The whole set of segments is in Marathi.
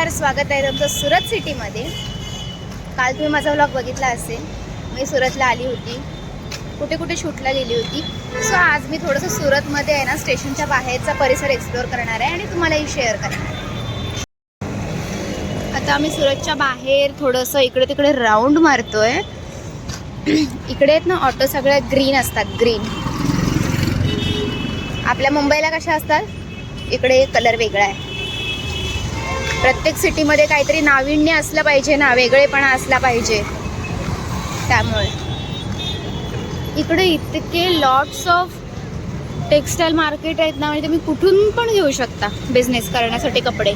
नमस्कार, स्वागत आहे तुमचं सुरत सिटीमध्ये। काल तुम्ही माझा व्लॉग बघितला असेल, मी सुरतला आली होती, कुठे कुठे शूटला गेली होती। सो आज मी थोडंसं सुरतमध्ये आहे ना स्टेशनच्या बाहेरचा परिसर एक्सप्लोअर करणार आहे आणि तुम्हालाही शेअर करणार आहे। आता आम्ही सुरतच्या बाहेर थोडंसं इकडे तिकडे राऊंड मारतोय। इकडे आहेत ना ऑटो सगळ्या ग्रीन असतात, ग्रीन। आपल्या मुंबईला कशा असतात, इकडे कलर वेगळा आहे। प्रत्येक सिटीमध्ये काहीतरी नाविन्य असलं पाहिजे ना, वेगळेपणा असला पाहिजे। त्यामुळे इकडे इतके लॉट्स ऑफ टेक्सटाईल मार्केट आहेत ना, म्हणजे तुम्ही कुठून पण घेऊ शकता बिझनेस करण्यासाठी कपडे।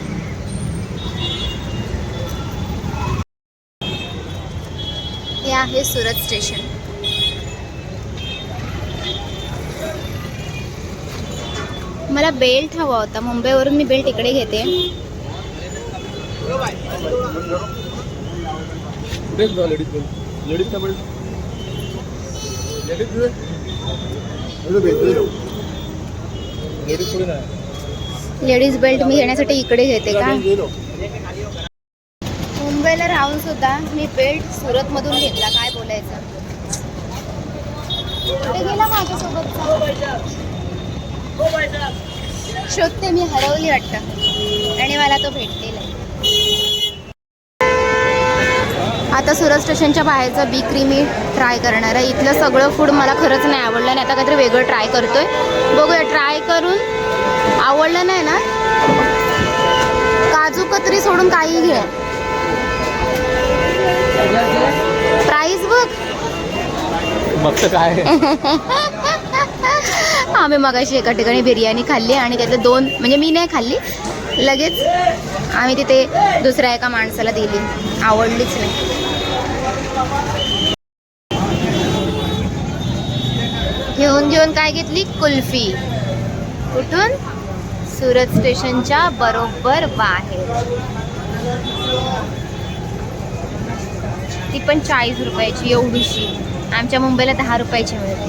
हे आहे सुरत स्टेशन। मला बेल्ट हवा होता, मुंबईवरून मी बेल्ट इकडे घेते। लेडीज बेल्ट मी घेण्यासाठी इकडे घेते का? मुंबईला राहून सुद्धा मी बेल्ट सुरत मधून घेतला, काय बोलायचं। कुठे गेला माझ्यासोबतचा? शोधते मी, हरवली वाटतं आणि मला तो भेटलेला आहे। आता सुरत स्टेशनच्या बाहेरचा बेकरी मी ट्राय करणार आहे। इथलं सगळं फूड मला खरंच नाही आवडलं आणि आता काहीतरी वेगळं ट्राय करतोय। बघूया, ट्राय करून आवडलं नाही ना, काजू कतरी सोडून काही घे। प्राइस बघ मग काय। आम्ही मगाशी एका ठिकाणी बिर्याणी खाल्ली आणि त्यातले दोन, म्हणजे मी नाही खाल्ली, लगेच आम्ही तिथे दुसऱ्या एका माणसाला दिली, आवडलीच नाही। घेऊन काय घेतली? कुल्फी। कुठून? सुरत स्टेशनच्या बरोबर बाहेर। ती पण 40 रुपयाची, एवढीशी। आमच्या मुंबईला 10 रुपयाची मिळते।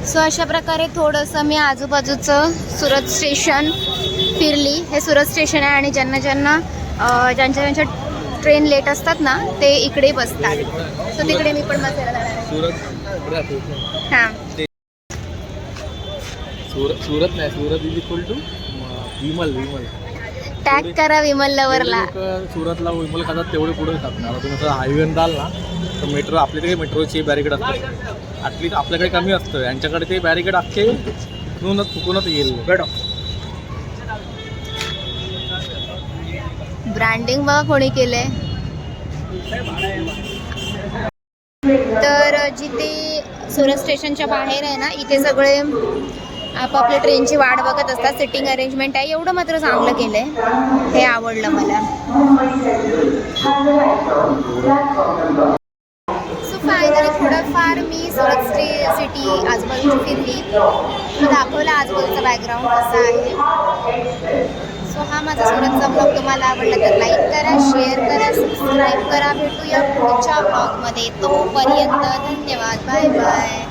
सो अशा प्रकारे थोडंसं मी आजूबाजूचं सुरत स्टेशन फिरली। हे सुरत स्टेशन आहे आणि ज्यांच्या ट्रेन लेट असतात ना, ते इकडे बसतात। सो तिकडे मी पण बसायला जाणार आहे। हां, सुरत नाही, सुरत is equal to Vimal. Tag करा विमल लवरला। सुरतला विमल खातात तेवढे पुढे खातात। आता तुम्ही हायवे जाल ना, तर मेट्रो, आपल्याकडे मेट्रोची बॅरिकेड असतात, ॲटलीस्ट आपल्याकडे कमी असतं, यांच्याकडे ते बॅरिकेड अख्खे चुकूनच येईल। ब्रँडिंग बघा कोणी केलंय। तर जिथे सुरत स्टेशनच्या बाहेर आहे ना, इथे सगळे आपापल्या ट्रेनची वाट बघत असतात। सिटिंग अरेंजमेंट आहे, एवढं मात्र चांगलं केलंय, हे आवडलं मला। सो फायनली थोडंफार मी सुरत सिटी आजूबाजूची फिरली, दाखवला आजूबाजूचा बॅकग्राऊंड कसा आहे। सो हा माझा सुरतचा ब्लॉग तुम्हाला आवडला तर लाईक करा, शेअर करा, सबस्क्राईब करा। भेटूया पुढच्या ब्लॉगमध्ये, तोपर्यंत धन्यवाद, बाय बाय।